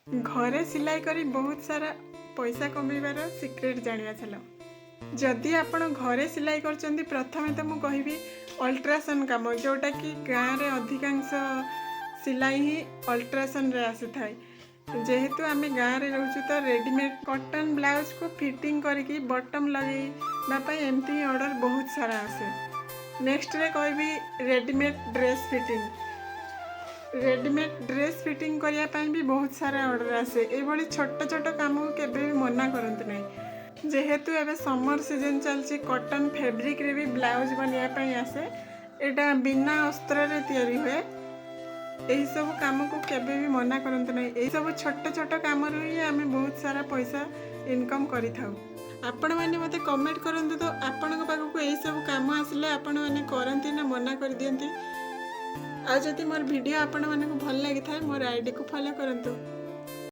घरे सिलाई करी बहुत सारा पैसा कमाइबार सिक्रेट जानिया चलो। जदि आपण घरे सिलाई करचंदी प्रथमे तो मु कहिबी अल्ट्रासाउंड काम जोटा कि गाँव रे अधिकांश सिलाई ही अल्ट्रासाउंड रे आसी थाए। जेहेतु आम गाँव में रोचु तो रेडीमेड कॉटन ब्लाउज को फिटिंग करके बटम लगे एमती ऑर्डर बहुत सारा आसे। नेक्स्ट रे कहबी readymade dress fitting. Readymade dress fitting करने भी बहुत सारा ऑर्डर आसे। ये छोट छोट काम को केबे भी मना करते नहीं। जेहेतु एबे समर सीजन चलची कॉटन फैब्रिक रे भी ब्लाउज बनवाई आसे। एटा बिना अस्त्र रे तैयारी हुए। यही सब काम को केबे भी मना करते नहीं। यही सब छोट छोट काम ही आम बहुत सारा पैसा इनकम करि थाउ। आपण मैंने मते कमेंट करंतु तो आपण पाखक यही सब काम आसिले आपण मैंने करंती ना मना कर दियंती। आ जदि मोर वीडियो आपण मानक भल लागि थाए मोर आईडी को फॉलो करंतु।